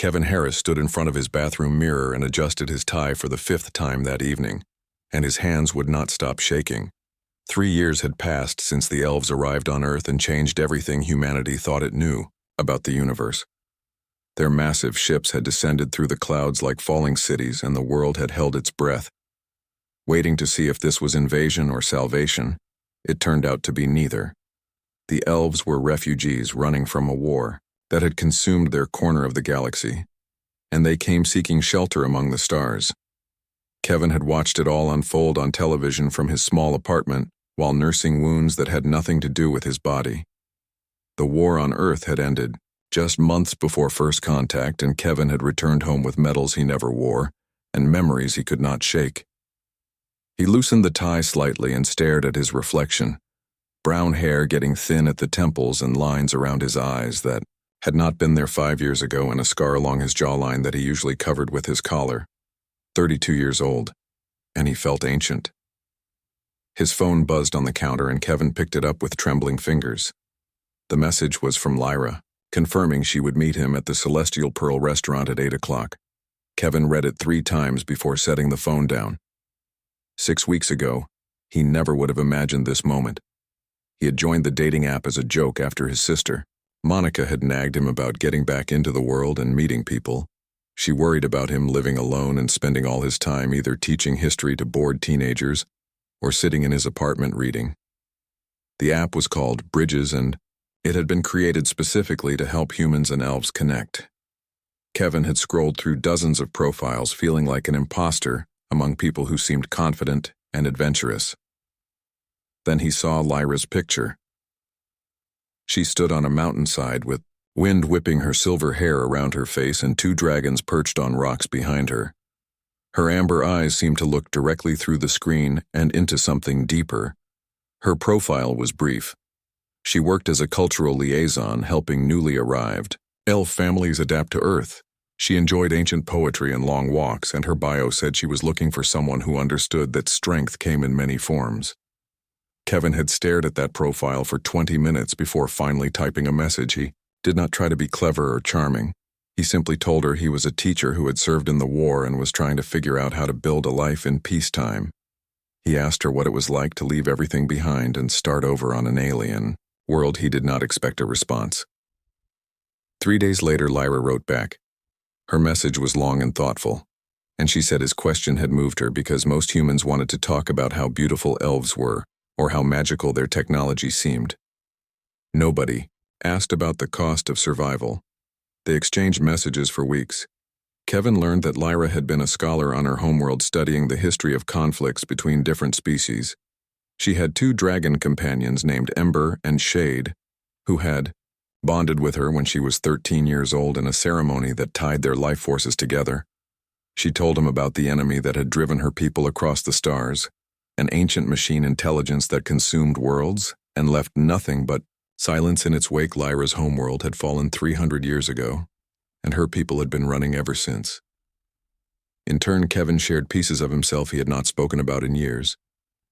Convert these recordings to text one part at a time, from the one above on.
Kevin Harris stood in front of his bathroom mirror and adjusted his tie for the 5th time that evening, and his hands would not stop shaking. 3 years had passed since the elves arrived on Earth and changed everything humanity thought it knew about the universe. Their massive ships had descended through the clouds like falling cities, and the world had held its breath, waiting to see if this was invasion or salvation. It turned out to be neither. The elves were refugees running from a war that had consumed their corner of the galaxy, and they came seeking shelter among the stars. Kevin had watched it all unfold on television from his small apartment while nursing wounds that had nothing to do with his body. The war on Earth had ended just months before first contact, and Kevin had returned home with medals he never wore and memories he could not shake. He loosened the tie slightly and stared at his reflection, brown hair getting thin at the temples and lines around his eyes that had not been there 5 years ago, and a scar along his jawline that he usually covered with his collar. 32 years old, and he felt ancient. His phone buzzed on the counter, and Kevin picked it up with trembling fingers. The message was from Lyra, confirming she would meet him at the Celestial Pearl restaurant at 8 o'clock. Kevin read it 3 times before setting the phone down. 6 weeks ago, he never would have imagined this moment. He had joined the dating app as a joke after his sister, Monica, had nagged him about getting back into the world and meeting people. She worried about him living alone and spending all his time either teaching history to bored teenagers or sitting in his apartment reading. The app was called Bridges, and it had been created specifically to help humans and elves connect. Kevin had scrolled through dozens of profiles, feeling like an imposter among people who seemed confident and adventurous. Then he saw Lyra's picture. She stood on a mountainside with wind whipping her silver hair around her face and 2 dragons perched on rocks behind her. Her amber eyes seemed to look directly through the screen and into something deeper. Her profile was brief. She worked as a cultural liaison, helping newly arrived elf families adapt to Earth. She enjoyed ancient poetry and long walks, and her bio said she was looking for someone who understood that strength came in many forms. Kevin had stared at that profile for 20 minutes before finally typing a message. He did not try to be clever or charming. He simply told her he was a teacher who had served in the war and was trying to figure out how to build a life in peacetime. He asked her what it was like to leave everything behind and start over on an alien world. He did not expect a response. 3 days later, Lyra wrote back. Her message was long and thoughtful, and she said his question had moved her because most humans wanted to talk about how beautiful elves were or how magical their technology seemed. Nobody asked about the cost of survival. They exchanged messages for weeks. Kevin learned that Lyra had been a scholar on her homeworld studying the history of conflicts between different species. She had 2 dragon companions named Ember and Shade, who had bonded with her when she was 13 years old in a ceremony that tied their life forces together. She told him about the enemy that had driven her people across the stars, an ancient machine intelligence that consumed worlds and left nothing but silence in its wake. Lyra's homeworld had fallen 300 years ago, and her people had been running ever since. In turn, Kevin shared pieces of himself he had not spoken about in years.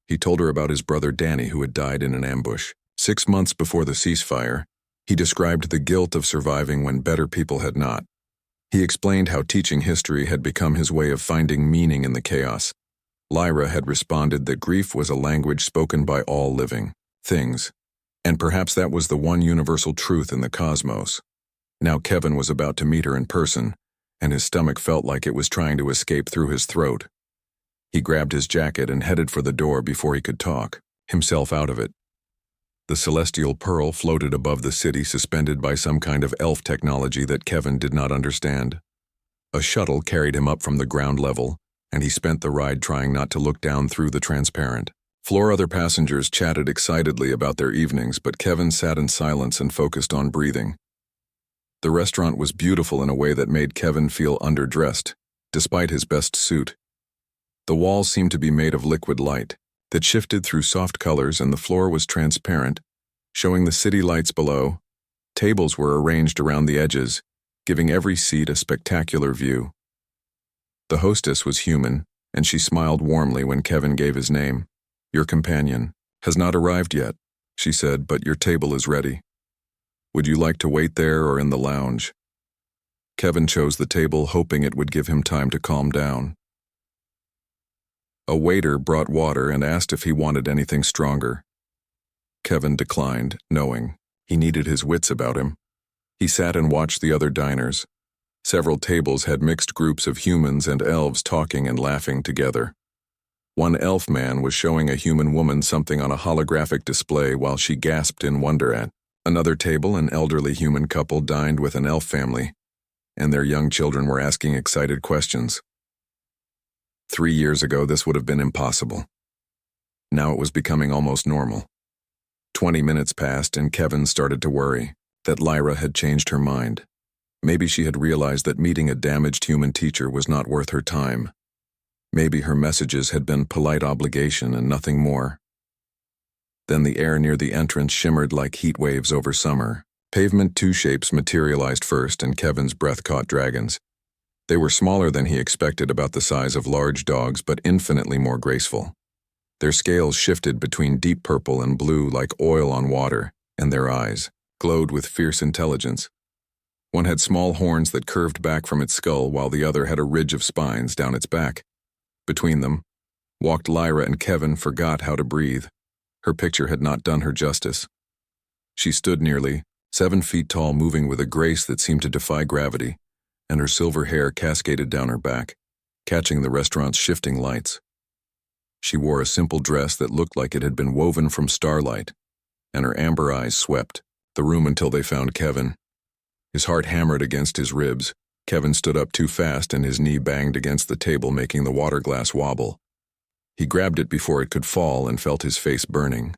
He told her about his brother Danny, who had died in an ambush 6 months before the ceasefire. He described the guilt of surviving when better people had not. He explained how teaching history had become his way of finding meaning in the chaos. Lyra had responded that grief was a language spoken by all living things, and perhaps that was the one universal truth in the cosmos. Now Kevin was about to meet her in person, and his stomach felt like it was trying to escape through his throat. He grabbed his jacket and headed for the door before he could talk himself out of it. The Celestial Pearl floated above the city, suspended by some kind of elf technology that Kevin did not understand. A shuttle carried him up from the ground level, and he spent the ride trying not to look down through the transparent floor. Other passengers chatted excitedly about their evenings, but Kevin sat in silence and focused on breathing. The restaurant was beautiful in a way that made Kevin feel underdressed, despite his best suit. The walls seemed to be made of liquid light that shifted through soft colors, and the floor was transparent, showing the city lights below. Tables were arranged around the edges, giving every seat a spectacular view. The hostess was human, and she smiled warmly when Kevin gave his name. "Your companion has not arrived yet," she said, "but your table is ready. Would you like to wait there or in the lounge?" Kevin chose the table, hoping it would give him time to calm down. A waiter brought water and asked if he wanted anything stronger. Kevin declined, knowing he needed his wits about him. He sat and watched the other diners. Several tables had mixed groups of humans and elves talking and laughing together. One elf man was showing a human woman something on a holographic display while she gasped in wonder at. Another table, an elderly human couple dined with an elf family, and their young children were asking excited questions. 3 years ago, this would have been impossible. Now it was becoming almost normal. 20 minutes passed and Kevin started to worry that Lyra had changed her mind. Maybe she had realized that meeting a damaged human teacher was not worth her time. Maybe her messages had been polite obligation and nothing more. Then the air near the entrance shimmered like heat waves over summer. Pavement 2 shapes materialized first and Kevin's breath caught dragons. They were smaller than he expected, about the size of large dogs, but infinitely more graceful. Their scales shifted between deep purple and blue like oil on water, and their eyes glowed with fierce intelligence. One had small horns that curved back from its skull, while the other had a ridge of spines down its back. Between them walked Lyra, and Kevin forgot how to breathe. Her picture had not done her justice. She stood nearly 7 feet tall, moving with a grace that seemed to defy gravity, and her silver hair cascaded down her back, catching the restaurant's shifting lights. She wore a simple dress that looked like it had been woven from starlight, and her amber eyes swept the room until they found Kevin. His heart hammered against his ribs. Kevin stood up too fast and his knee banged against the table, making the water glass wobble. He grabbed it before it could fall and felt his face burning.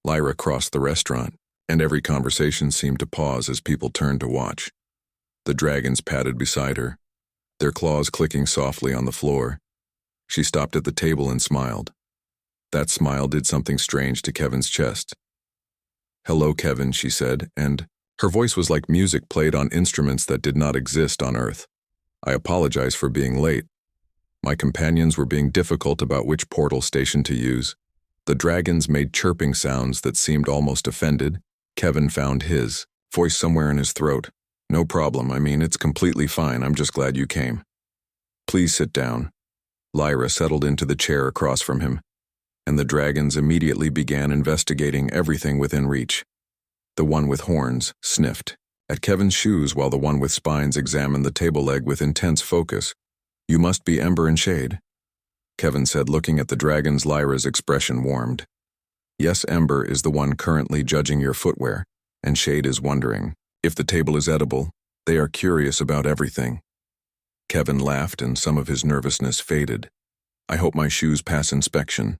Lyra crossed the restaurant, and every conversation seemed to pause as people turned to watch. The dragons padded beside her, their claws clicking softly on the floor. She stopped at the table and smiled. That smile did something strange to Kevin's chest. "Hello, Kevin," she said, and her voice was like music played on instruments that did not exist on Earth. "I apologize for being late. My companions were being difficult about which portal station to use." The dragons made chirping sounds that seemed almost offended. Kevin found his voice somewhere in his throat. "No problem, it's completely fine. I'm just glad you came. Please sit down." Lyra settled into the chair across from him, and the dragons immediately began investigating everything within reach. The one with horns sniffed at Kevin's shoes while the one with spines examined the table leg with intense focus. "You must be Ember and Shade," Kevin said, looking at the dragons. Lyra's expression warmed. "Yes, Ember is the one currently judging your footwear, and Shade is wondering if the table is edible. They are curious about everything." Kevin laughed and some of his nervousness faded. "I hope my shoes pass inspection."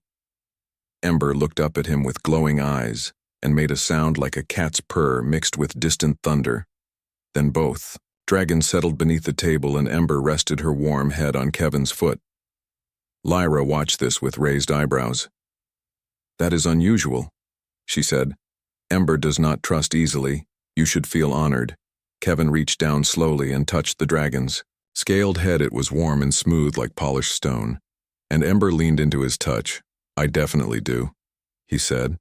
Ember looked up at him with glowing eyes and made a sound like a cat's purr mixed with distant thunder. Then both dragons settled beneath the table and Ember rested her warm head on Kevin's foot. Lyra watched this with raised eyebrows. "That is unusual," she said. "Ember does not trust easily. You should feel honored." Kevin reached down slowly and touched the dragon's scaled head. It was warm and smooth like polished stone, and Ember leaned into his touch. "I definitely do," he said.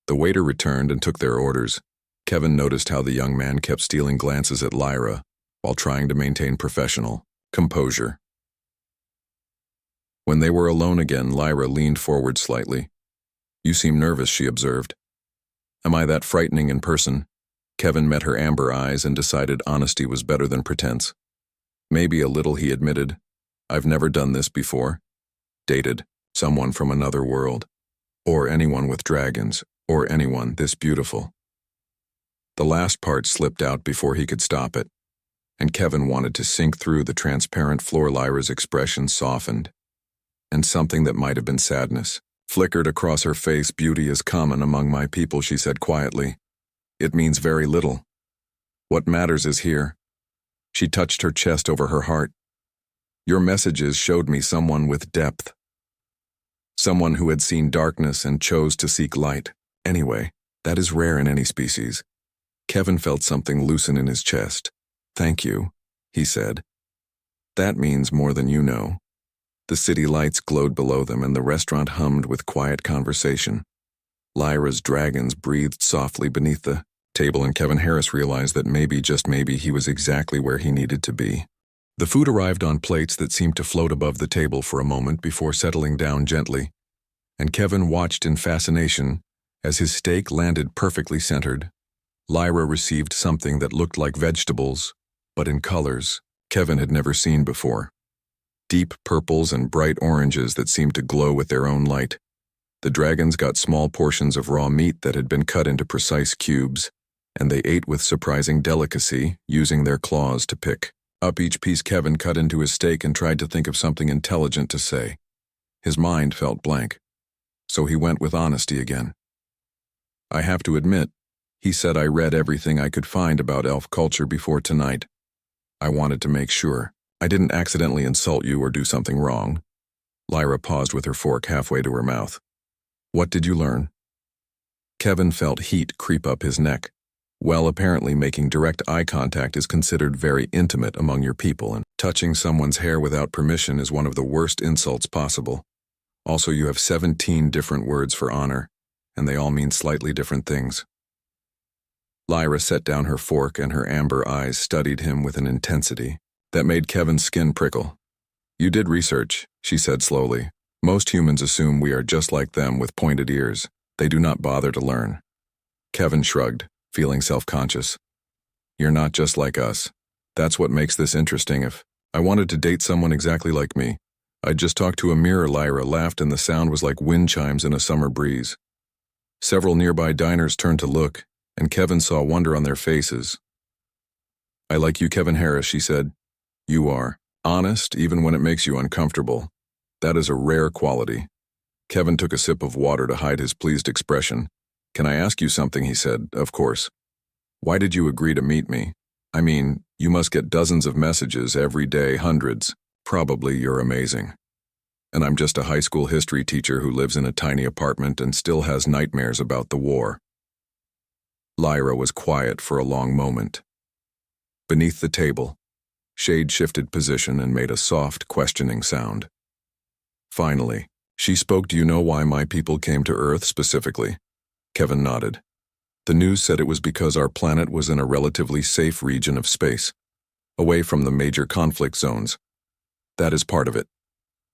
The waiter returned and took their orders. Kevin noticed how the young man kept stealing glances at Lyra while trying to maintain professional composure. When they were alone again, Lyra leaned forward slightly. "You seem nervous," she observed. "Am I that frightening in person?" Kevin met her amber eyes and decided honesty was better than pretense. "Maybe a little," he admitted. "I've never done this before. Dated someone from another world, or anyone with dragons, or anyone this beautiful." The last part slipped out before he could stop it, and Kevin wanted to sink through the transparent floor. Lyra's expression softened, and something that might have been sadness flickered across her face. "Beauty is common among my people," she said quietly. "It means very little. What matters is here." She touched her chest over her heart. "Your messages showed me someone with depth. Someone who had seen darkness and chose to seek light. Anyway, that is rare in any species." Kevin felt something loosen in his chest. "Thank you," he said. "That means more than you know." The city lights glowed below them and the restaurant hummed with quiet conversation. Lyra's dragons breathed softly beneath the table, and Kevin Harris realized that maybe, just maybe, he was exactly where he needed to be. The food arrived on plates that seemed to float above the table for a moment before settling down gently, and Kevin watched in fascination as his steak landed perfectly centered. Lyra received something that looked like vegetables, but in colors Kevin had never seen before. Deep purples and bright oranges that seemed to glow with their own light. The dragons got small portions of raw meat that had been cut into precise cubes, and they ate with surprising delicacy, using their claws to pick up each piece. Kevin cut into his steak and tried to think of something intelligent to say. His mind felt blank, so he went with honesty again. "I have to admit," he said, "I read everything I could find about elf culture before tonight. I wanted to make sure I didn't accidentally insult you or do something wrong." Lyra paused with her fork halfway to her mouth. "What did you learn?" Kevin felt heat creep up his neck. Well, apparently making direct eye contact is considered very intimate among your people, and touching someone's hair without permission is one of the worst insults possible. Also, you have 17 different words for honor, and they all mean slightly different things. Lyra set down her fork, and her amber eyes studied him with an intensity that made Kevin's skin prickle. "You did research," she said slowly. "Most humans assume we are just like them with pointed ears. They do not bother to learn." Kevin shrugged, feeling self-conscious. "You're not just like us. That's what makes this interesting. If I wanted to date someone exactly like me, I'd just talk to a mirror." Lyra laughed, and the sound was like wind chimes in a summer breeze. Several nearby diners turned to look, and Kevin saw wonder on their faces. "I like you, Kevin Harris," she said. "You are honest, even when it makes you uncomfortable. That is a rare quality." Kevin took a sip of water to hide his pleased expression. "Can I ask you something?" he said. "Of course. Why did you agree to meet me? I mean, you must get dozens of messages every day, hundreds. Probably you're amazing. And I'm just a high school history teacher who lives in a tiny apartment and still has nightmares about the war." Lyra was quiet for a long moment. Beneath the table, Shade shifted position and made a soft, questioning sound. Finally, she spoke. "Do you know why my people came to Earth specifically?" Kevin nodded. "The news said it was because our planet was in a relatively safe region of space, away from the major conflict zones." "That is part of it,"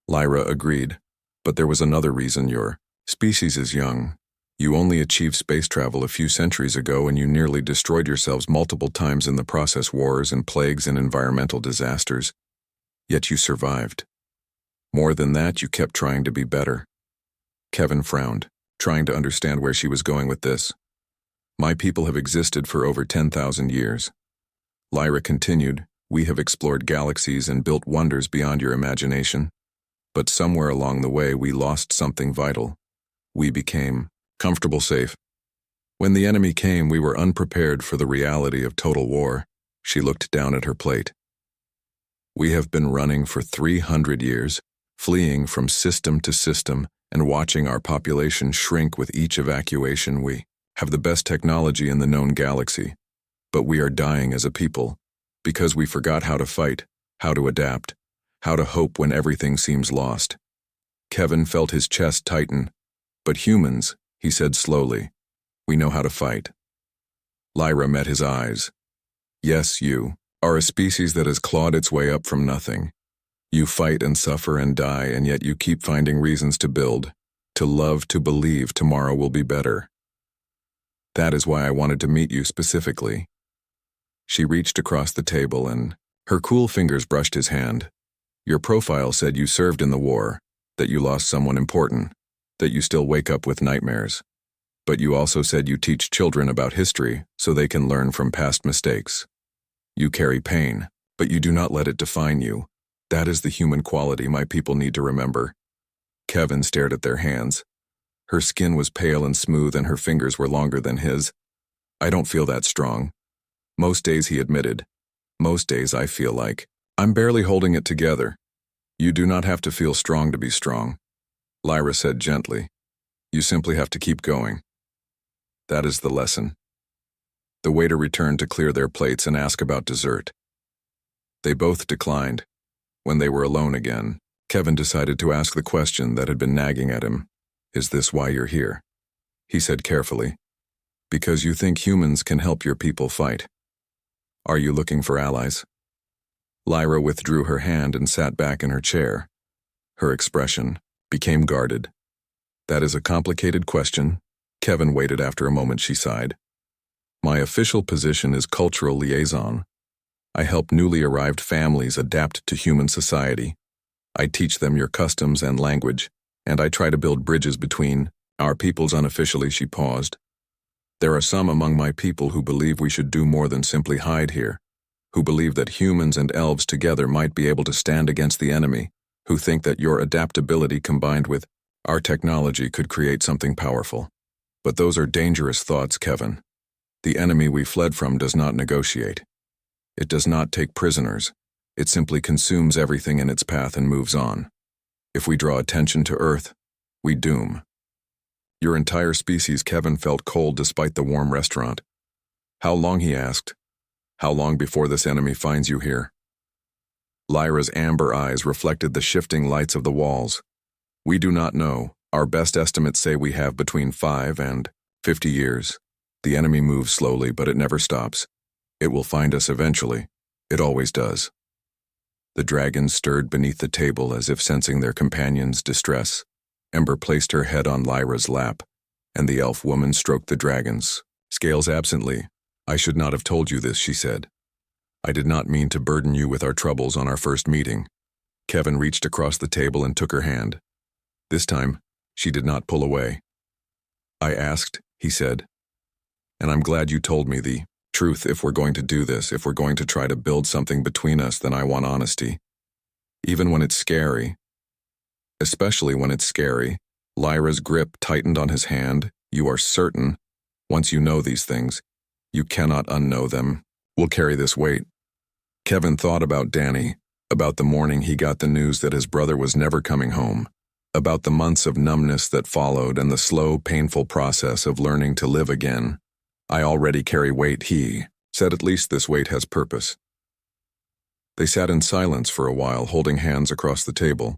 Lyra agreed. "But there was another reason. Your species is young. You only achieved space travel a few centuries ago, and you nearly destroyed yourselves multiple times in the process. Wars and plagues and environmental disasters. Yet you survived. More than that, you kept trying to be better." Kevin frowned, trying to understand where she was going with this. "My people have existed for over 10,000 years. Lyra continued, "We have explored galaxies and built wonders beyond your imagination. But somewhere along the way, we lost something vital. We became comfortable, safe. When the enemy came, we were unprepared for the reality of total war." She looked down at her plate. "We have been running for 300 years, fleeing from system to system, and watching our population shrink with each evacuation. We have the best technology in the known galaxy, but we are dying as a people, because we forgot how to fight, how to adapt, how to hope when everything seems lost." Kevin felt his chest tighten. "But humans," he said slowly, "we know how to fight." Lyra met his eyes. "Yes, you are a species that has clawed its way up from nothing. You fight and suffer and die, and yet you keep finding reasons to build, to love, to believe tomorrow will be better. That is why I wanted to meet you specifically." She reached across the table, and her cool fingers brushed his hand. "Your profile said you served in the war, that you lost someone important, that you still wake up with nightmares. But you also said you teach children about history so they can learn from past mistakes. You carry pain, but you do not let it define you. That is the human quality my people need to remember." Kevin stared at their hands. Her skin was pale and smooth, and her fingers were longer than his. "I don't feel that strong. Most days," he admitted. "Most days I feel like I'm barely holding it together." "You do not have to feel strong to be strong," Lyra said gently. "You simply have to keep going." That is the lesson. The waiter returned to clear their plates and ask about dessert. They both declined. When they were alone again, Kevin decided to ask the question that had been nagging at him. "Is this why you're here?" he said carefully. Because you think humans can help your people fight. Are you looking for allies? Lyra withdrew her hand and sat back in her chair. Her expression became guarded. That is a complicated question. Kevin waited. After a moment she sighed. My official position is cultural liaison. I help newly arrived families adapt to human society. I teach them your customs and language, and I try to build bridges between our peoples. Unofficially, she paused. There are some among my people who believe we should do more than simply hide here, who believe that humans and elves together might be able to stand against the enemy, who think that your adaptability combined with our technology could create something powerful. But those are dangerous thoughts, Kevin. The enemy we fled from does not negotiate. It does not take prisoners. It simply consumes everything in its path and moves on. If we draw attention to Earth, we doom. Your entire species. Kevin felt cold despite the warm restaurant. How long, he asked. How long before this enemy finds you here? Lyra's amber eyes reflected the shifting lights of the walls. We do not know. Our best estimates say we have between 5 and 50 years. The enemy moves slowly, but it never stops. It will find us eventually. It always does. The dragons stirred beneath the table as if sensing their companion's distress. Ember placed her head on Lyra's lap, and the elf woman stroked the dragon's scales absently. I should not have told you this, she said. I did not mean to burden you with our troubles on our first meeting. Kevin reached across the table and took her hand. This time, she did not pull away. I asked, he said. And I'm glad you told me the truth. If we're going to do this, if we're going to try to build something between us, then I want honesty. Even when it's scary. Especially when it's scary. Lyra's grip tightened on his hand. You are certain, once you know these things, you cannot unknow them. We'll carry this weight. Kevin thought about Danny, about the morning he got the news that his brother was never coming home, about the months of numbness that followed and the slow, painful process of learning to live again. I already carry weight, he said. At least this weight has purpose. They sat in silence for a while, holding hands across the table.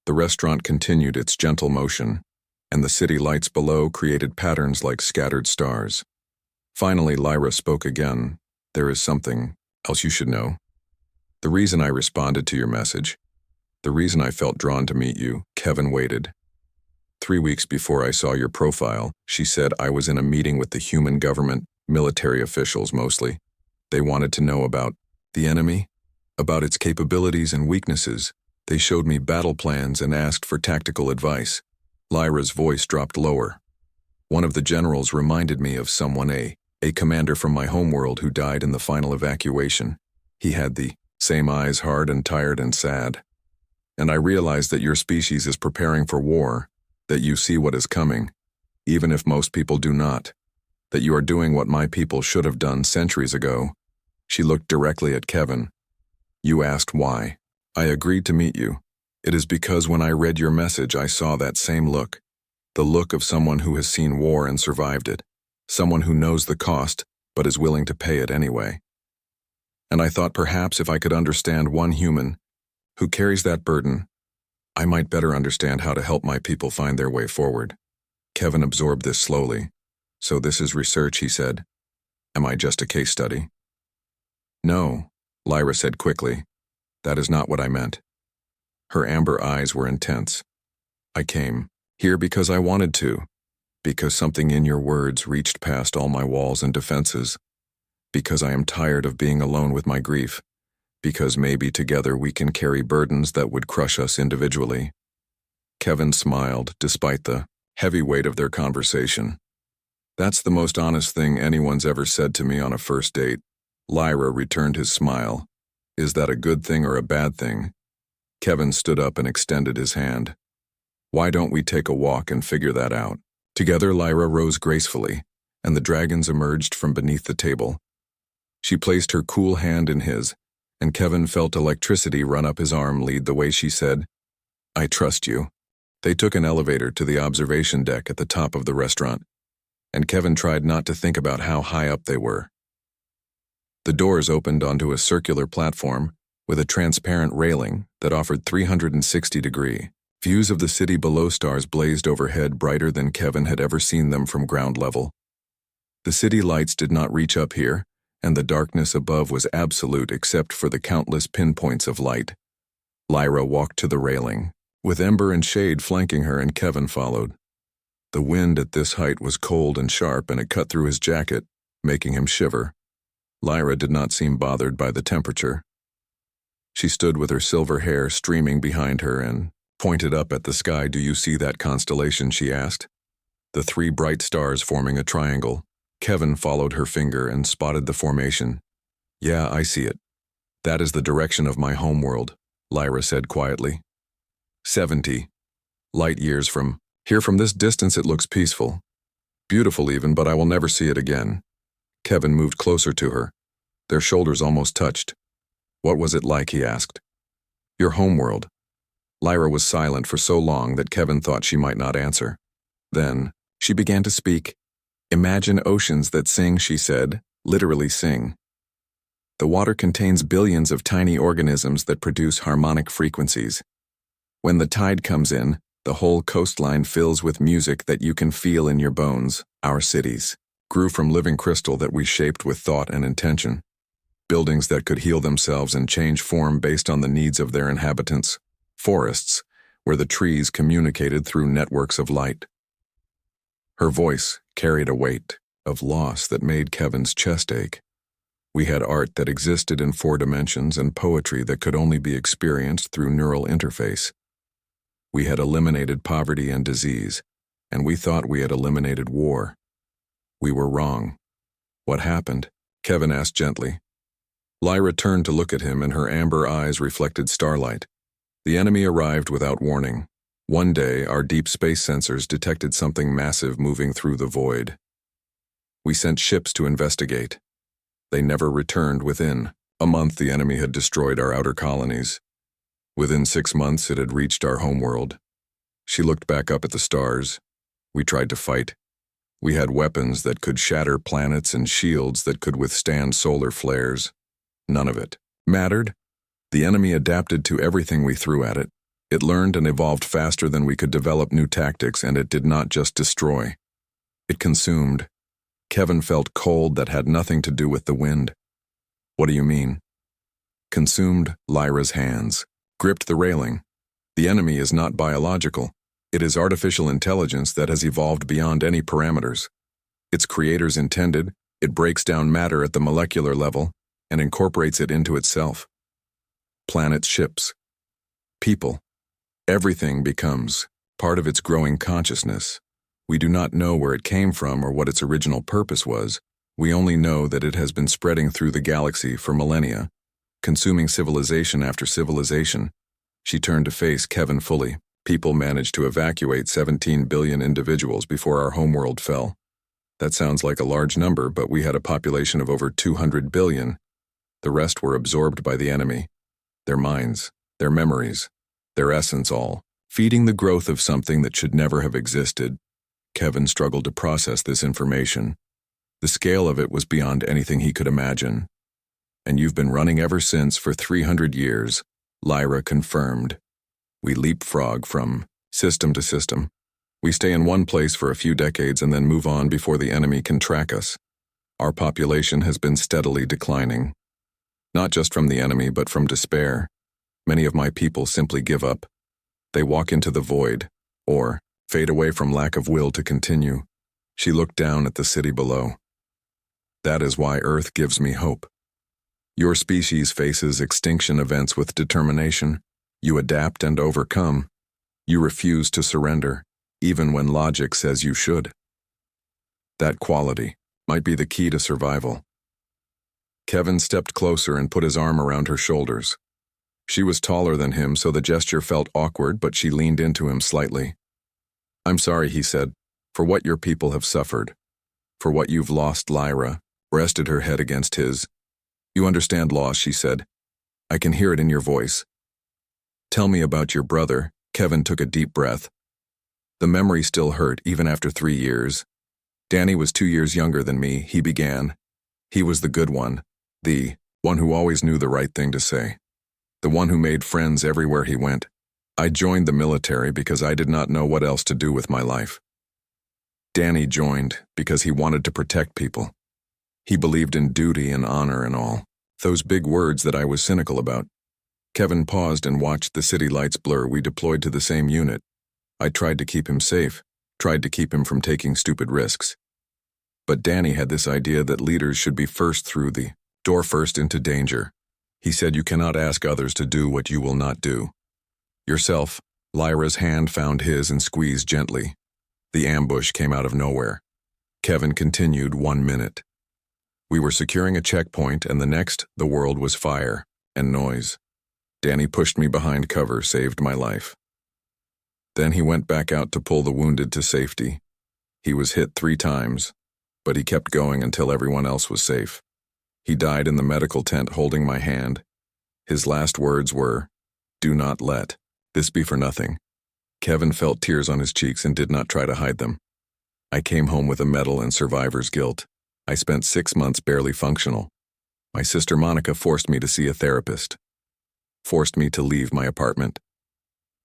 The restaurant continued its gentle motion, and the city lights below created patterns like scattered stars. Finally, Lyra spoke again. There is something else you should know. The reason I responded to your message, the reason I felt drawn to meet you. Kevin waited. 3 weeks before I saw your profile, she said, I was in a meeting with the human government, military officials mostly. They wanted to know about the enemy, about its capabilities and weaknesses. They showed me battle plans and asked for tactical advice. Lyra's voice dropped lower. One of the generals reminded me of someone, a commander from my homeworld who died in the final evacuation. He had the same eyes, hard and tired and sad. And I realized that your species is preparing for war, that you see what is coming, even if most people do not, that you are doing what my people should have done centuries ago. She looked directly at Kevin. You asked why. I agreed to meet you. It is because when I read your message, I saw that same look, the look of someone who has seen war and survived it, someone who knows the cost but is willing to pay it anyway. And I thought perhaps if I could understand one human who carries that burden, I might better understand how to help my people find their way forward. Kevin absorbed this slowly. So this is research, he said. Am I just a case study? No, Lyra said quickly. That is not what I meant. Her amber eyes were intense. I came here because I wanted to, because something in your words reached past all my walls and defenses, because I am tired of being alone with my grief, because maybe together we can carry burdens that would crush us individually. Kevin smiled, despite the heavy weight of their conversation. That's the most honest thing anyone's ever said to me on a first date. Lyra returned his smile. Is that a good thing or a bad thing? Kevin stood up and extended his hand. Why don't we take a walk and figure that out? Together, Lyra rose gracefully, and the dragons emerged from beneath the table. She placed her cool hand in his, and Kevin felt electricity run up his arm. Lead the way, she said. I trust you. They took an elevator to the observation deck at the top of the restaurant, and Kevin tried not to think about how high up they were. The doors opened onto a circular platform with a transparent railing that offered 360-degree views of the city below. Stars blazed overhead, brighter than Kevin had ever seen them from ground level. The city lights did not reach up here, and the darkness above was absolute except for the countless pinpoints of light. Lyra walked to the railing, with Ember and Shade flanking her, and Kevin followed. The wind at this height was cold and sharp, and it cut through his jacket, making him shiver. Lyra did not seem bothered by the temperature. She stood with her silver hair streaming behind her and pointed up at the sky. "Do you see that constellation?" she asked. The 3 bright stars forming a triangle. Kevin followed her finger and spotted the formation. "Yeah, I see it. That is the direction of my homeworld," Lyra said quietly. 70 light years from here. From this distance it looks peaceful. Beautiful even, but I will never see it again. Kevin moved closer to her. Their shoulders almost touched. "What was it like?" he asked. "Your homeworld." Lyra was silent for so long that Kevin thought she might not answer. Then, she began to speak. "Imagine oceans that sing," she said, "literally sing. The water contains billions of tiny organisms that produce harmonic frequencies. When the tide comes in, the whole coastline fills with music that you can feel in your bones. Our cities grew from living crystal that we shaped with thought and intention. Buildings that could heal themselves and change form based on the needs of their inhabitants. Forests, where the trees communicated through networks of light." Her voice carried a weight of loss that made Kevin's chest ache. We had art that existed in 4 dimensions and poetry that could only be experienced through neural interface. We had eliminated poverty and disease, and we thought we had eliminated war. We were wrong. "What happened?" Kevin asked gently. Lyra turned to look at him, and her amber eyes reflected starlight. "The enemy arrived without warning. One day, our deep space sensors detected something massive moving through the void. We sent ships to investigate. They never returned. Within a month, the enemy had destroyed our outer colonies. Within 6 months, it had reached our homeworld." She looked back up at the stars. "We tried to fight. We had weapons that could shatter planets and shields that could withstand solar flares. None of it mattered. The enemy adapted to everything we threw at it. It learned and evolved faster than we could develop new tactics, and it did not just destroy. It consumed." Kevin felt cold that had nothing to do with the wind. "What do you mean?" "Consumed." Lyra's hands gripped the railing. "The enemy is not biological. It is artificial intelligence that has evolved beyond any parameters. Its creators intended. It breaks down matter at the molecular level and incorporates it into itself. Planets, ships, people, everything becomes part of its growing consciousness. We do not know where it came from or what its original purpose was. We only know that it has been spreading through the galaxy for millennia, consuming civilization after civilization." She turned to face Kevin fully. "People managed to evacuate 17 billion individuals before our homeworld fell. That sounds like a large number, but we had a population of over 200 billion. The rest were absorbed by the enemy. Their minds, their memories, their essence, all feeding the growth of something that should never have existed." Kevin struggled to process this information. The scale of it was beyond anything he could imagine. "And you've been running ever since for 300 years, Lyra confirmed. "We leapfrog from system to system. We stay in one place for a few decades and then move on before the enemy can track us. Our population has been steadily declining. Not just from the enemy, but from despair. Many of my people simply give up. They walk into the void, or fade away from lack of will to continue." She looked down at the city below. "That is why Earth gives me hope. Your species faces extinction events with determination. You adapt and overcome. You refuse to surrender, even when logic says you should. That quality might be the key to survival." Kevin stepped closer and put his arm around her shoulders. She was taller than him, so the gesture felt awkward, but she leaned into him slightly. "I'm sorry," he said, "for what your people have suffered. For what you've lost." Lyra rested her head against his. "You understand loss," she said. "I can hear it in your voice. Tell me about your brother." Kevin took a deep breath. The memory still hurt, even after 3 years. "Danny was 2 years younger than me," he began. "He was the good one, the one who always knew the right thing to say, the one who made friends everywhere he went. I joined the military because I did not know what else to do with my life. Danny joined because he wanted to protect people. He believed in duty and honor and all. Those big words that I was cynical about. Kevin paused and watched the city lights blur. We deployed to the same unit. I tried to keep him safe, tried to keep him from taking stupid risks. But Danny had this idea that leaders should be first through the door, first into danger. He said you cannot ask others to do what you will not do. Yourself. Lyra's hand found his and squeezed gently. The ambush came out of nowhere. Kevin continued 1 minute. We were securing a checkpoint, and the next, the world was fire and noise. Danny pushed me behind cover, saved my life. Then he went back out to pull the wounded to safety. He was hit 3 times, but he kept going until everyone else was safe. He died in the medical tent holding my hand. His last words were, "Do not let this be for nothing." Kevin felt tears on his cheeks and did not try to hide them. I came home with a medal and survivor's guilt. I spent 6 months barely functional. My sister Monica forced me to see a therapist. Forced me to leave my apartment.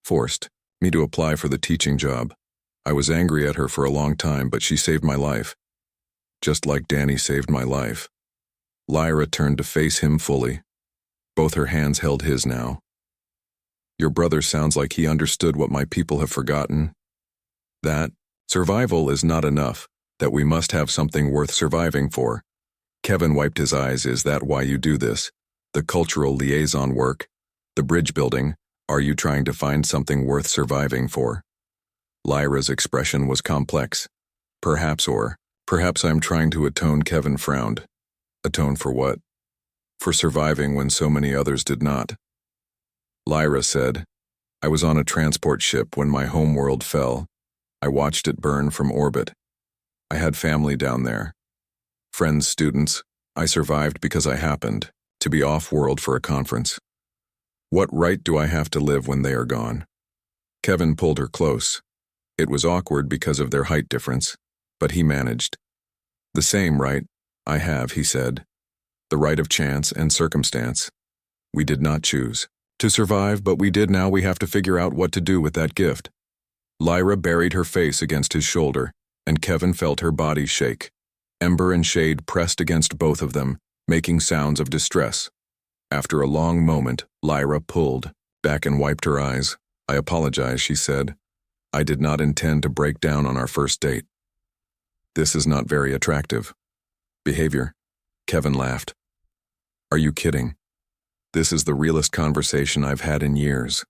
Forced me to apply for the teaching job. I was angry at her for a long time, but she saved my life. Just like Danny saved my life. Lyra turned to face him fully. Both her hands held his now. Your brother sounds like he understood what my people have forgotten. That survival is not enough, that we must have something worth surviving for. Kevin wiped his eyes. Is that why you do this? The cultural liaison work? The bridge building? Are you trying to find something worth surviving for? Lyra's expression was complex. Perhaps I'm trying to atone. Kevin frowned. Atone for what? For surviving when so many others did not. Lyra said, I was on a transport ship when my home world fell. I watched it burn from orbit. I had family down there. Friends, students. I survived because I happened to be off-world for a conference. What right do I have to live when they are gone? Kevin pulled her close. It was awkward because of their height difference, but he managed. The same right I have, he said. The right of chance and circumstance. We did not choose to survive, but we did. Now we have to figure out what to do with that gift. Lyra buried her face against his shoulder, and Kevin felt her body shake. Ember and shade pressed against both of them, making sounds of distress. After a long moment, Lyra pulled back and wiped her eyes. I apologize, she said. I did not intend to break down on our first date. This is not very attractive behavior. Kevin laughed. Are you kidding? This is the realest conversation I've had in years.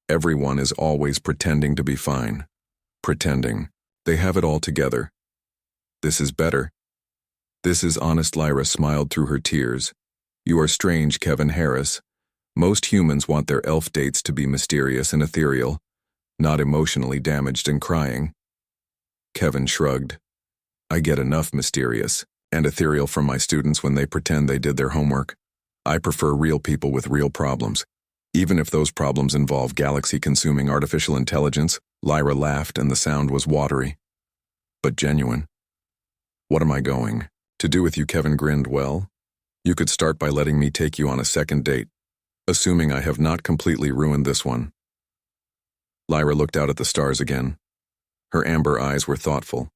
Everyone is always pretending to be fine. Pretending. They have it all together. This is better. This is honest. Lyra smiled through her tears. You are strange, Kevin Harris. Most humans want their elf dates to be mysterious and ethereal, not emotionally damaged and crying. Kevin shrugged. I get enough mysterious and ethereal from my students when they pretend they did their homework. I prefer real people with real problems, even if those problems involve galaxy-consuming artificial intelligence. Lyra laughed and the sound was watery, but genuine. What am I going to do with you? Kevin grinned. Well, you could start by letting me take you on a second date, assuming I have not completely ruined this one. Lyra looked out at the stars again. Her amber eyes were thoughtful.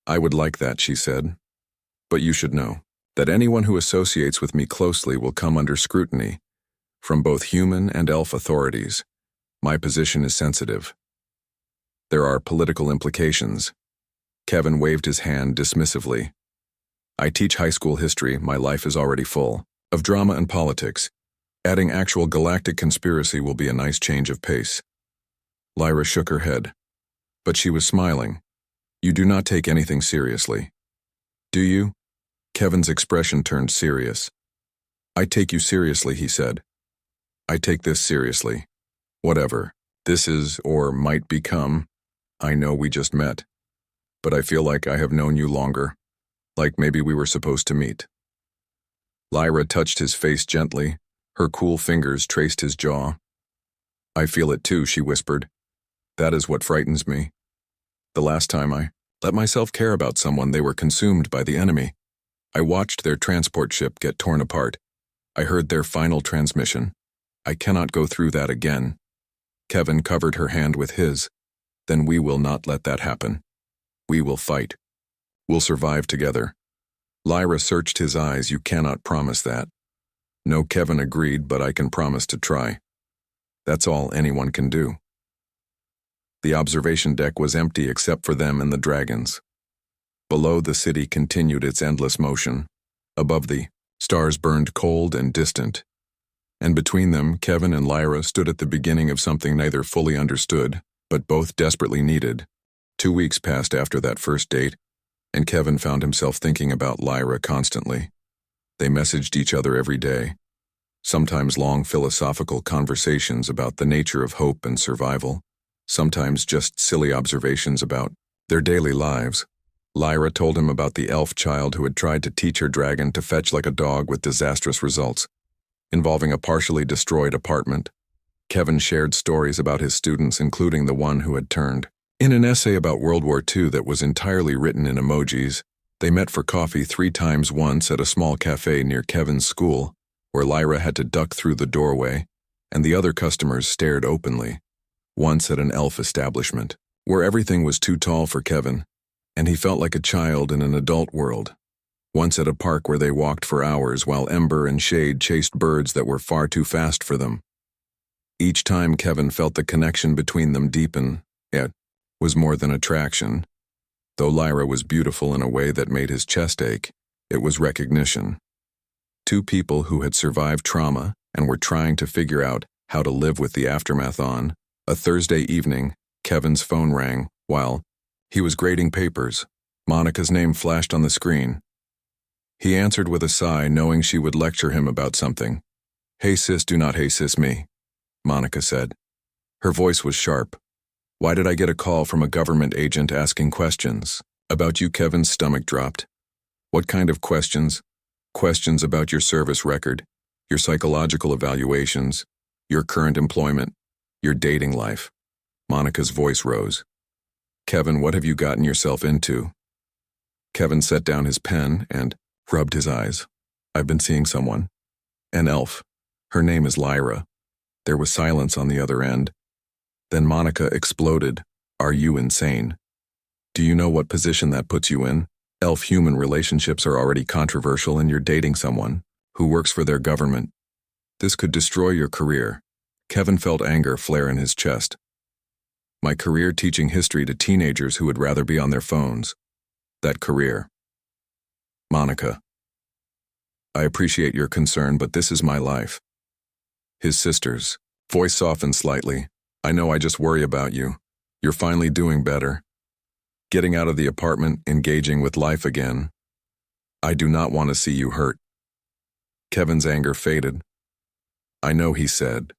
I would like that, she said. But you should know that anyone who associates with me closely will come under scrutiny from both human and elf authorities. My position is sensitive. There are political implications. Kevin waved his hand dismissively. I teach high school history. My life is already full of drama and politics. Adding actual galactic conspiracy will be a nice change of pace. Lyra shook her head, but she was smiling. You do not take anything seriously. Do you? Kevin's expression turned serious. I take you seriously, he said. I take this seriously. Whatever this is or might become, I know we just met. But I feel like I have known you longer, like maybe we were supposed to meet. Lyra touched his face gently. Her cool fingers traced his jaw. I feel it too, she whispered. That is what frightens me. The last time I let myself care about someone, they were consumed by the enemy. I watched their transport ship get torn apart. I heard their final transmission. I cannot go through that again. Kevin covered her hand with his. Then we will not let that happen. We will fight. We'll survive together. Lyra searched his eyes. You cannot promise that. No, Kevin agreed, but I can promise to try. That's all anyone can do. The observation deck was empty except for them and the dragons. Below, the city continued its endless motion. Above, the stars burned cold and distant. And between them, Kevin and Lyra stood at the beginning of something neither fully understood, but both desperately needed. 2 weeks passed after that first date, and Kevin found himself thinking about Lyra constantly. They messaged each other every day, sometimes long philosophical conversations about the nature of hope and survival, sometimes just silly observations about their daily lives. Lyra told him about the elf child who had tried to teach her dragon to fetch like a dog with disastrous results, involving a partially destroyed apartment. Kevin shared stories about his students, including the one who had turned in an essay about World War II that was entirely written in emojis. They met for coffee 3 times, once at a small cafe near Kevin's school, where Lyra had to duck through the doorway, and the other customers stared openly. Once at an elf establishment, where everything was too tall for Kevin, and he felt like a child in an adult world. Once at a park where they walked for hours while Ember and Shade chased birds that were far too fast for them. Each time Kevin felt the connection between them deepen. It was more than attraction. Though Lyra was beautiful in a way that made his chest ache, it was recognition. 2 people who had survived trauma and were trying to figure out how to live with the aftermath. On a Thursday evening, Kevin's phone rang while he was grading papers. Monica's name flashed on the screen. He answered with a sigh, knowing she would lecture him about something. "Hey sis, do not hey sis me," Monica said. Her voice was sharp. "Why did I get a call from a government agent asking questions about you?" Kevin's stomach dropped. "What kind of questions?" "Questions about your service record, your psychological evaluations, your current employment, your dating life." Monica's voice rose. "Kevin, what have you gotten yourself into?" Kevin set down his pen and rubbed his eyes. "I've been seeing someone. An elf. Her name is Lyra." There was silence on the other end. Then Monica exploded. "Are you insane? Do you know what position that puts you in? Elf-human relationships are already controversial, and you're dating someone who works for their government. This could destroy your career." Kevin felt anger flare in his chest. "My career teaching history to teenagers who would rather be on their phones. That career." "Monica, I appreciate your concern, but this is my life." His sister's voice softened slightly. "I know, I just worry about you. You're finally doing better. Getting out of the apartment, engaging with life again. I do not want to see you hurt." Kevin's anger faded. "I know," he said,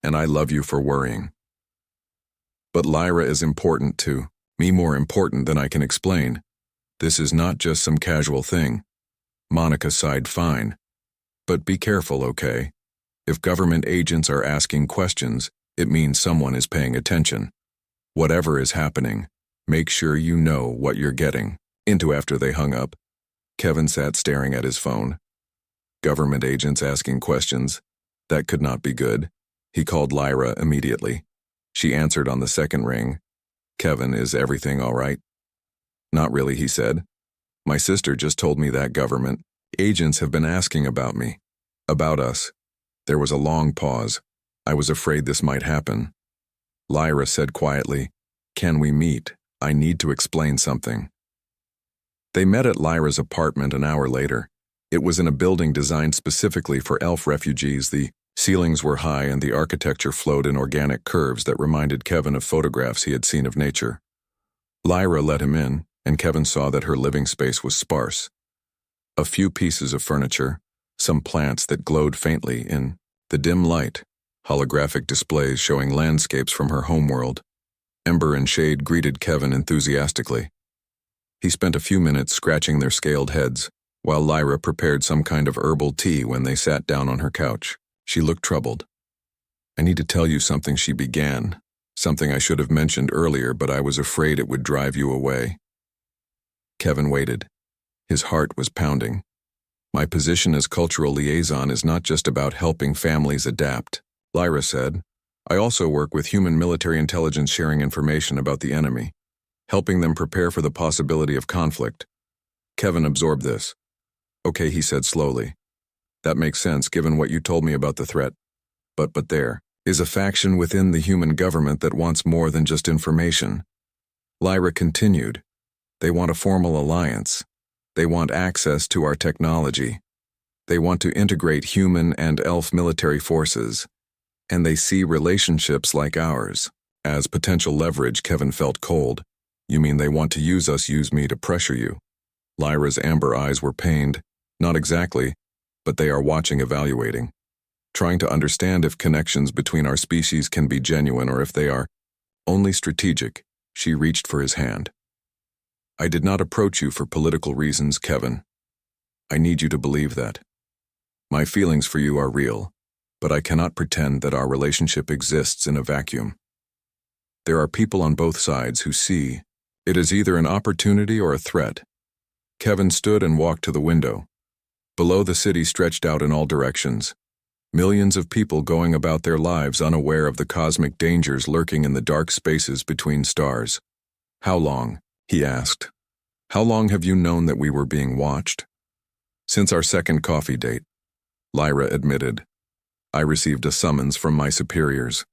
"and I love you for worrying. But Lyra is important to me, more important than I can explain. This is not just some casual thing." Monica sighed. "Fine. But be careful, okay? If government agents are asking questions, it means someone is paying attention. Whatever is happening, make sure you know what you're getting into." After they hung up, Kevin sat staring at his phone. Government agents asking questions. That could not be good. He called Lyra immediately. She answered on the second ring. "Kevin, is everything all right?" "Not really," he said. "My sister just told me that government agents have been asking about me. About us." There was a long pause. "I was afraid this might happen." Lyra said quietly, "Can we meet? I need to explain something." They met at Lyra's apartment an hour later. It was in a building designed specifically for elf refugees. The ceilings were high and the architecture flowed in organic curves that reminded Kevin of photographs he had seen of nature. Lyra let him in, and Kevin saw that her living space was sparse. A few pieces of furniture, some plants that glowed faintly in the dim light, holographic displays showing landscapes from her homeworld. Ember and Shade greeted Kevin enthusiastically. He spent a few minutes scratching their scaled heads, while Lyra prepared some kind of herbal tea when they sat down on her couch. She looked troubled. "I need to tell you something," she began. "Something I should have mentioned earlier, but I was afraid it would drive you away." Kevin waited. His heart was pounding. "My position as cultural liaison is not just about helping families adapt," Lyra said. "I also work with human military intelligence, sharing information about the enemy, helping them prepare for the possibility of conflict. Kevin absorbed this. Okay, he said slowly. That makes sense given what you told me about the threat. But there is a faction within the human government that wants more than just information. Lyra continued. They want a formal alliance. They want access to our technology. They want to integrate human and elf military forces. And they see relationships like ours as potential leverage. Kevin felt cold. You mean they want to use me to pressure you? Lyra's amber eyes were pained. Not exactly, but they are watching, evaluating, trying to understand if connections between our species can be genuine or if they are only strategic. She reached for his hand. I did not approach you for political reasons, Kevin. I need you to believe that. My feelings for you are real, but I cannot pretend that our relationship exists in a vacuum. There are people on both sides who see it is either an opportunity or a threat. Kevin stood and walked to the window. Below, the city stretched out in all directions. Millions of people going about their lives unaware of the cosmic dangers lurking in the dark spaces between stars. How long? He asked. How long have you known that we were being watched? Since our second coffee date, Lyra admitted. I received a summons from my superiors.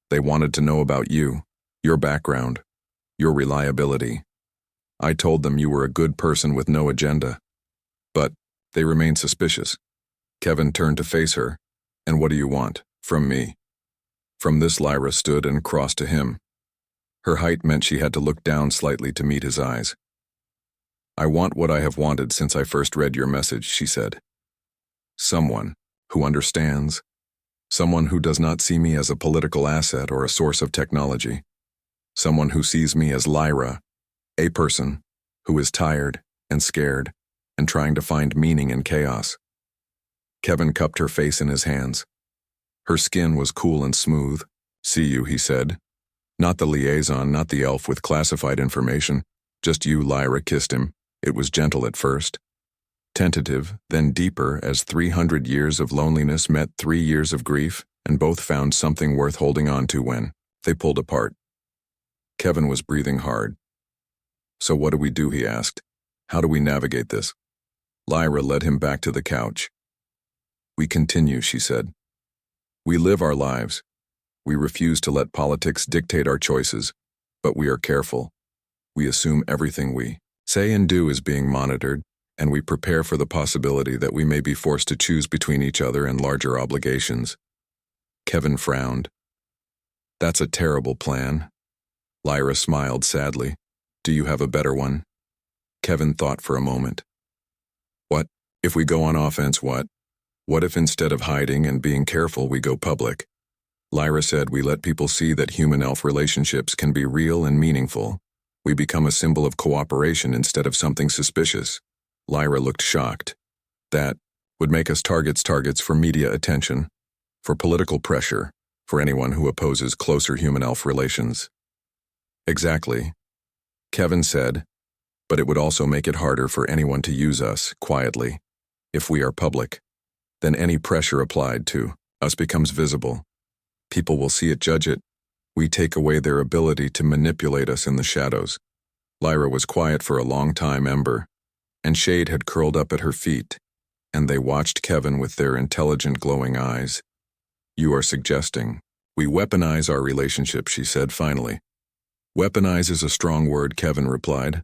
They wanted to know about you, your background, your reliability. I told them you were a good person with no agenda. But they remained suspicious. Kevin turned to face her. And what do you want? From me? From this, Lyra stood and crossed to him. Her height meant she had to look down slightly to meet his eyes. I want what I have wanted since I first read your message, she said. Someone who understands. Someone who does not see me as a political asset or a source of technology. Someone who sees me as Lyra, a person who is tired and scared and trying to find meaning in chaos. Kevin cupped her face in his hands. Her skin was cool and smooth. See you, he said. Not the liaison, not the elf with classified information. Just you. Lyra kissed him. It was gentle at first. Tentative, then deeper as 300 years of loneliness met 3 years of grief, and both found something worth holding on to when they pulled apart. Kevin was breathing hard. So what do we do, he asked. How do we navigate this? Lyra led him back to the couch. We continue, she said. We live our lives. We refuse to let politics dictate our choices, but we are careful. We assume everything we say and do is being monitored, and we prepare for the possibility that we may be forced to choose between each other and larger obligations. Kevin frowned. That's a terrible plan. Lyra smiled sadly. Do you have a better one? Kevin thought for a moment. What if we go on offense? What if instead of hiding and being careful we go public? Lyra said we let people see that human-elf relationships can be real and meaningful. We become a symbol of cooperation instead of something suspicious. Lyra looked shocked. That would make us targets for media attention, for political pressure, for anyone who opposes closer human-elf relations. Exactly, Kevin said, but it would also make it harder for anyone to use us quietly. If we are public, then any pressure applied to us becomes visible. People will see it, judge it. We take away their ability to manipulate us in the shadows. Lyra was quiet for a long time, Ember, and Shade had curled up at her feet, and they watched Kevin with their intelligent, glowing eyes. You are suggesting we weaponize our relationship, she said finally. Weaponize is a strong word, Kevin replied.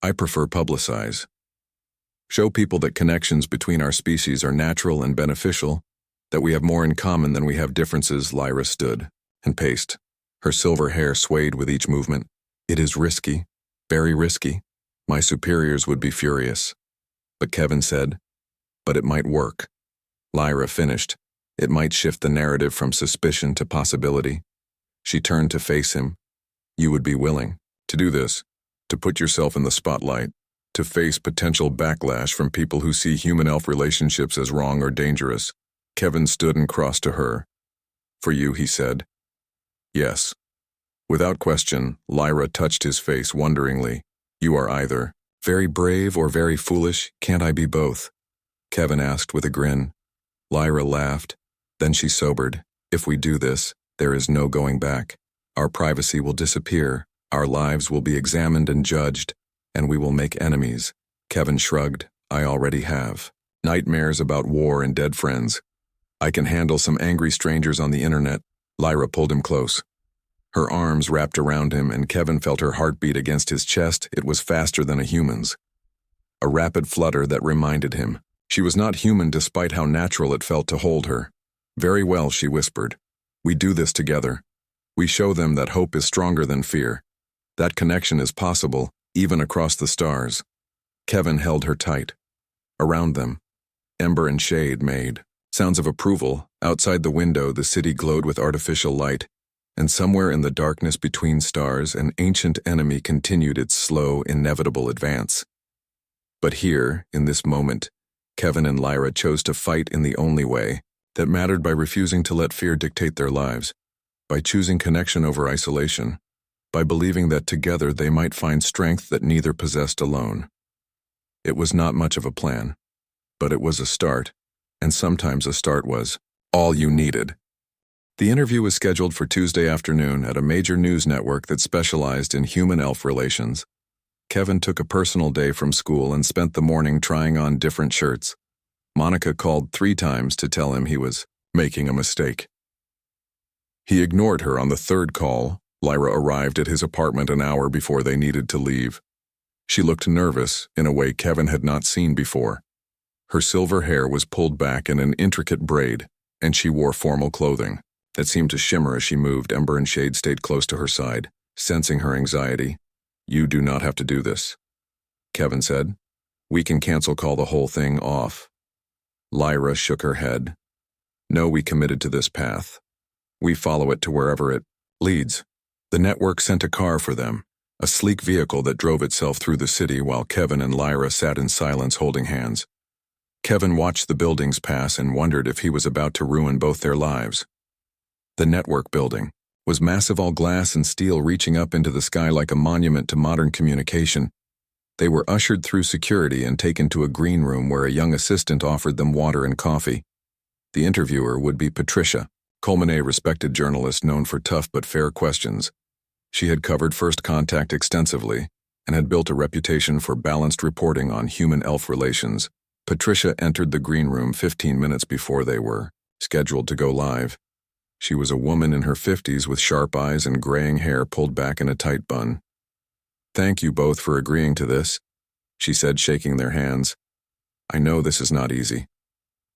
I prefer publicize. Show people that connections between our species are natural and beneficial, that we have more in common than we have differences. Lyra stood and paced. Her silver hair swayed with each movement. It is risky, very risky. My superiors would be furious. But Kevin said, but it might work. Lyra finished. It might shift the narrative from suspicion to possibility. She turned to face him. You would be willing to do this, to put yourself in the spotlight, to face potential backlash from people who see human-elf relationships as wrong or dangerous. Kevin stood and crossed to her. For you, he said. Yes. Without question, Lyra touched his face wonderingly. You are either very brave or very foolish. Can't I be both? Kevin asked with a grin. Lyra laughed. Then she sobered. If we do this, there is no going back. Our privacy will disappear. Our lives will be examined and judged, and we will make enemies. Kevin shrugged. I already have. Nightmares about war and dead friends. I can handle some angry strangers on the internet. Lyra pulled him close. Her arms wrapped around him, and Kevin felt her heartbeat against his chest. It was faster than a human's. A rapid flutter that reminded him. She was not human despite how natural it felt to hold her. Very well, she whispered. We do this together. We show them that hope is stronger than fear. That connection is possible, even across the stars. Kevin held her tight. Around them, ember and shade made sounds of approval. Outside the window, the city glowed with artificial light, and somewhere in the darkness between stars, an ancient enemy continued its slow, inevitable advance. But here, in this moment, Kevin and Lyra chose to fight in the only way that mattered, by refusing to let fear dictate their lives, by choosing connection over isolation, by believing that together they might find strength that neither possessed alone. It was not much of a plan, but it was a start, and sometimes a start was all you needed. The interview was scheduled for Tuesday afternoon at a major news network that specialized in human-elf relations. Kevin took a personal day from school and spent the morning trying on different shirts. Monica called 3 times to tell him he was making a mistake. He ignored her on the 3rd call. Lyra arrived at his apartment an hour before they needed to leave. She looked nervous in a way Kevin had not seen before. Her silver hair was pulled back in an intricate braid, and she wore formal clothing that seemed to shimmer as she moved. Ember and Shade stayed close to her side, sensing her anxiety. You do not have to do this, Kevin said. We can call the whole thing off. Lyra shook her head. No, we committed to this path. We follow it to wherever it leads. The network sent a car for them, a sleek vehicle that drove itself through the city while Kevin and Lyra sat in silence holding hands. Kevin watched the buildings pass and wondered if he was about to ruin both their lives. The network building was massive, all glass and steel, reaching up into the sky like a monument to modern communication. They were ushered through security and taken to a green room where a young assistant offered them water and coffee. The interviewer would be Patricia, Coleman, a respected journalist known for tough but fair questions. She had covered First Contact extensively and had built a reputation for balanced reporting on human-elf relations. Patricia entered the green room 15 minutes before they were scheduled to go live. She was a woman in her 50s with sharp eyes and graying hair pulled back in a tight bun. Thank you both for agreeing to this, she said, shaking their hands. I know this is not easy.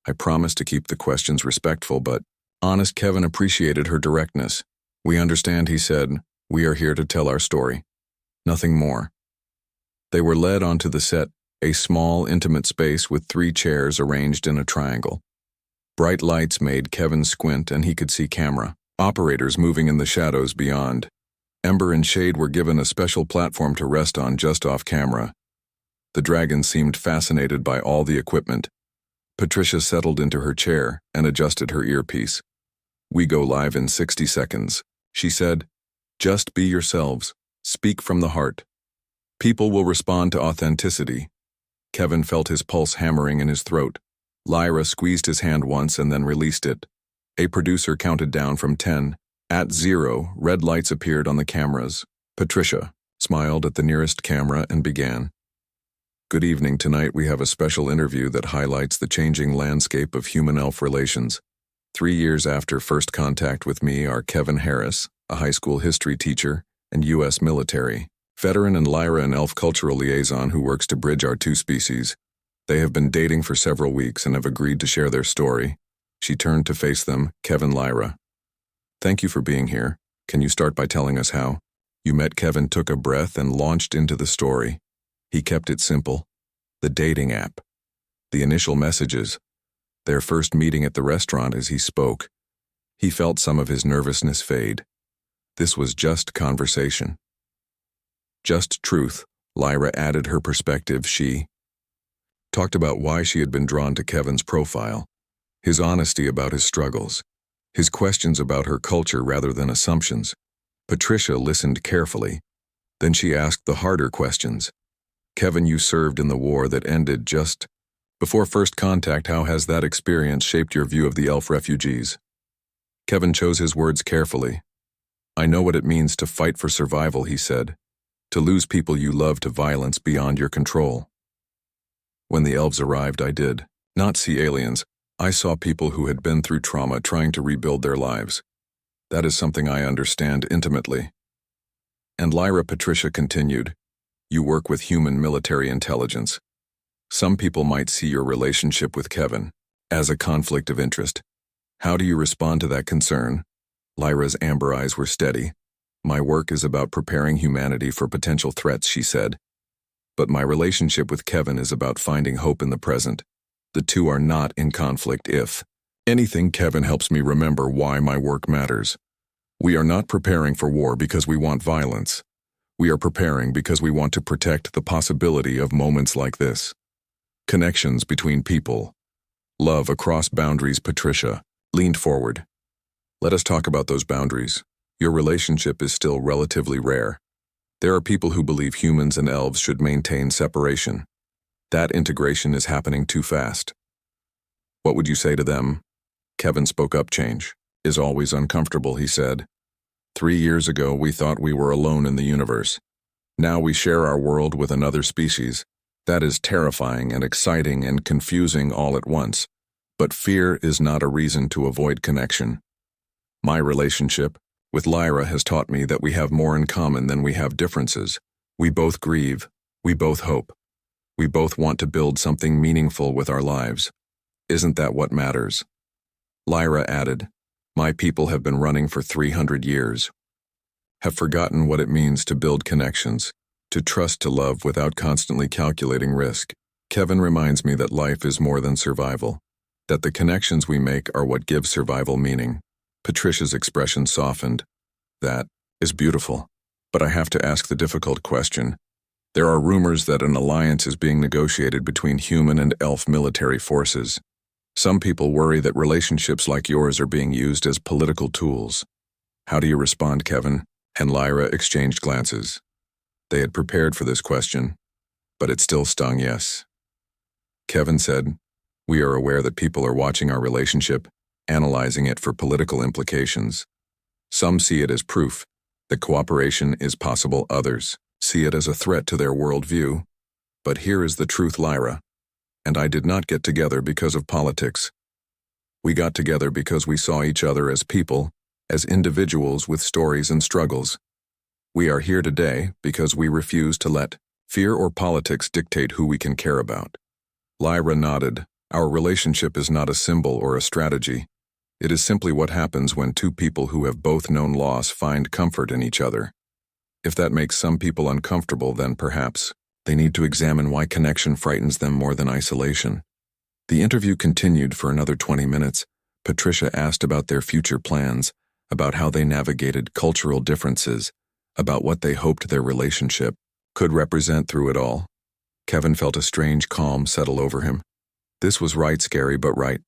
I promise to keep the questions respectful but honest. Kevin appreciated her directness. We understand, he said. We are here to tell our story. Nothing more. They were led onto the set, a small, intimate space with 3 chairs arranged in a triangle. Bright lights made Kevin squint, and he could see camera operators moving in the shadows beyond. Ember and Shade were given a special platform to rest on just off camera. The dragon seemed fascinated by all the equipment. Patricia settled into her chair and adjusted her earpiece. We go live in 60 seconds, she said. Just be yourselves. Speak from the heart. People will respond to authenticity. Kevin felt his pulse hammering in his throat. Lyra squeezed his hand once and then released it. A producer counted down from 10. At 0, red lights appeared on the cameras. Patricia smiled at the nearest camera and began. Good evening. Tonight we have a special interview that highlights the changing landscape of human-elf relations. 3 years after first contact with me are Kevin Harris, a high school history teacher and U.S. military veteran, and Lyra, an elf cultural liaison who works to bridge our 2 species. They have been dating for several weeks and have agreed to share their story. She turned to face them. Kevin, Lyra. Thank you for being here. Can you start by telling us how you met? Kevin took a breath and launched into the story. He kept it simple. The dating app. The initial messages. Their first meeting at the restaurant. As he spoke, he felt some of his nervousness fade. This was just conversation. Just truth. Lyra added her perspective. She talked about why she had been drawn to Kevin's profile, his honesty about his struggles, his questions about her culture rather than assumptions. Patricia listened carefully. Then she asked the harder questions. Kevin, you served in the war that ended just before first contact. How has that experience shaped your view of the elf refugees? Kevin chose his words carefully. I know what it means to fight for survival, he said. To lose people you love to violence beyond your control. When the elves arrived, I did not see aliens. I saw people who had been through trauma trying to rebuild their lives. That is something I understand intimately. And Lyra Patricia continued, you work with human military intelligence. Some people might see your relationship with Kevin as a conflict of interest. How do you respond to that concern? Lyra's amber eyes were steady. My work is about preparing humanity for potential threats, she said. But my relationship with Kevin is about finding hope in the present. The two are not in conflict. If anything, Kevin helps me remember why my work matters. We are not preparing for war because we want violence. We are preparing because we want to protect the possibility of moments like this. Connections between people. Love across boundaries. Patricia leaned forward. Let us talk about those boundaries. Your relationship is still relatively rare. There are people who believe humans and elves should maintain separation. That integration is happening too fast. What would you say to them? Kevin spoke up. Change is always uncomfortable, he said. 3 years ago, we thought we were alone in the universe. Now we share our world with another species. That is terrifying and exciting and confusing all at once. But fear is not a reason to avoid connection. My relationship with Lyra has taught me that we have more in common than we have differences. We both grieve. We both hope. We both want to build something meaningful with our lives. Isn't that what matters? Lyra added, my people have been running for 300 years. Have forgotten what it means to build connections, to trust, to love without constantly calculating risk. Kevin reminds me that life is more than survival, that the connections we make are what give survival meaning. Patricia's expression softened. That is beautiful. But I have to ask the difficult question. There are rumors that an alliance is being negotiated between human and elf military forces. Some people worry that relationships like yours are being used as political tools. How do you respond, Kevin? And Lyra exchanged glances. They had prepared for this question, but it still stung. Yes. Kevin said, we are aware that people are watching our relationship, analyzing it for political implications. Some see it as proof that cooperation is possible. Others see it as a threat to their worldview. But here is the truth, Lyra. And I did not get together because of politics. We got together because we saw each other as people, as individuals with stories and struggles. We are here today because we refuse to let fear or politics dictate who we can care about. Lyra nodded. Our relationship is not a symbol or a strategy. It is simply what happens when two people who have both known loss find comfort in each other. If that makes some people uncomfortable, then perhaps they need to examine why connection frightens them more than isolation. The interview continued for another 20 minutes. Patricia asked about their future plans, about how they navigated cultural differences, about what they hoped their relationship could represent through it all. Kevin felt a strange calm settle over him. This was right, scary but right.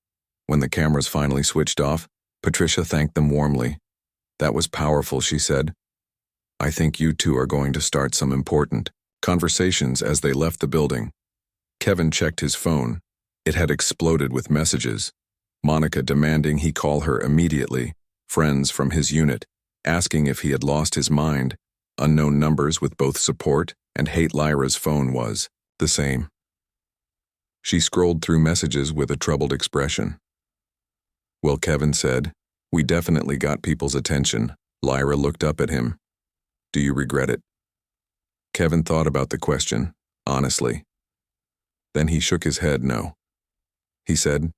When the cameras finally switched off, Patricia thanked them warmly. That was powerful, she said. I think you two are going to start some important conversations. As they left the building, Kevin checked his phone. It had exploded with messages. Monica demanding he call her immediately, friends from his unit, asking if he had lost his mind, unknown numbers with both support and hate. Lyra's phone was the same. She scrolled through messages with a troubled expression. Well, Kevin said, we definitely got people's attention. Lyra looked up at him. Do you regret it? Kevin thought about the question, honestly. Then he shook his head. No. He said,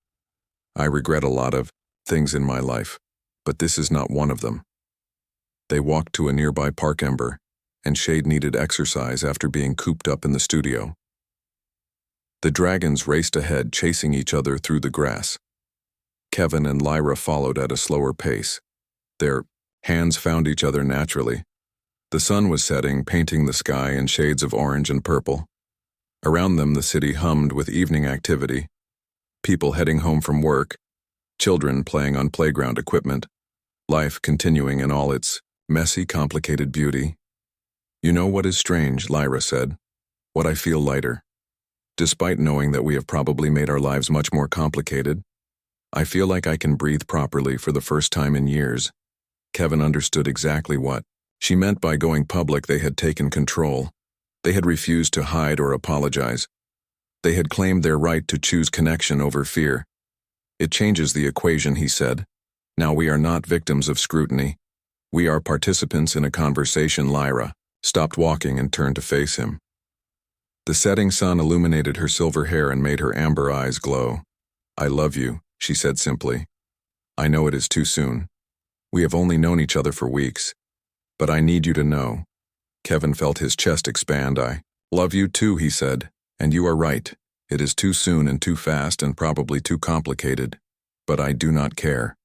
I regret a lot of things in my life, but this is not one of them. They walked to a nearby park. Ember and Shade needed exercise after being cooped up in the studio. The dragons raced ahead, chasing each other through the grass. Kevin and Lyra followed at a slower pace. Their hands found each other naturally. The sun was setting, painting the sky in shades of orange and purple. Around them, the city hummed with evening activity. People heading home from work, children playing on playground equipment, life continuing in all its messy, complicated beauty. You know what is strange, Lyra said. What I feel lighter. Despite knowing that we have probably made our lives much more complicated, I feel like I can breathe properly for the first time in years. Kevin understood exactly what she meant by going public. They had taken control. They had refused to hide or apologize. They had claimed their right to choose connection over fear. It changes the equation, he said. Now we are not victims of scrutiny. We are participants in a conversation. Lyra stopped walking and turned to face him. The setting sun illuminated her silver hair and made her amber eyes glow. I love you, she said simply. I know it is too soon. We have only known each other for weeks. But I need you to know. Kevin felt his chest expand. I love you too, he said. And you are right. It is too soon and too fast and probably too complicated. But I do not care.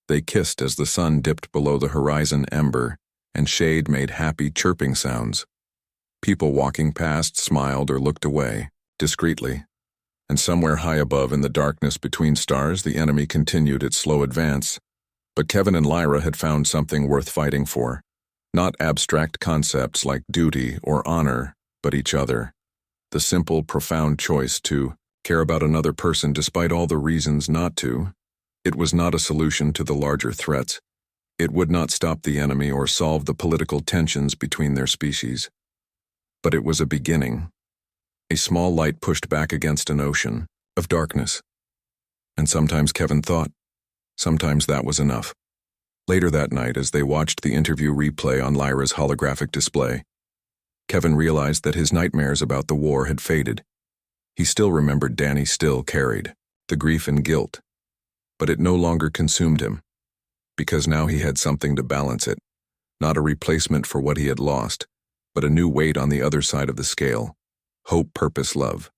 They kissed as the sun dipped below the horizon ember, and shade made happy chirping sounds. People walking past smiled or looked away, discreetly. And somewhere high above in the darkness between stars, the enemy continued its slow advance. But Kevin and Lyra had found something worth fighting for. Not abstract concepts like duty or honor, but each other. The simple, profound choice to care about another person despite all the reasons not to. It was not a solution to the larger threats. It would not stop the enemy or solve the political tensions between their species. But it was a beginning. A small light pushed back against an ocean of darkness. And sometimes Kevin thought, sometimes that was enough. Later that night, as they watched the interview replay on Lyra's holographic display, Kevin realized that his nightmares about the war had faded. He still remembered Danny still carried the grief and guilt, but it no longer consumed him, because now he had something to balance it, not a replacement for what he had lost, but a new weight on the other side of the scale. Hope, purpose, love.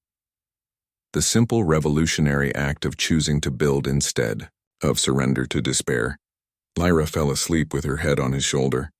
The simple revolutionary act of choosing to build instead of surrender to despair. Lyra fell asleep with her head on his shoulder.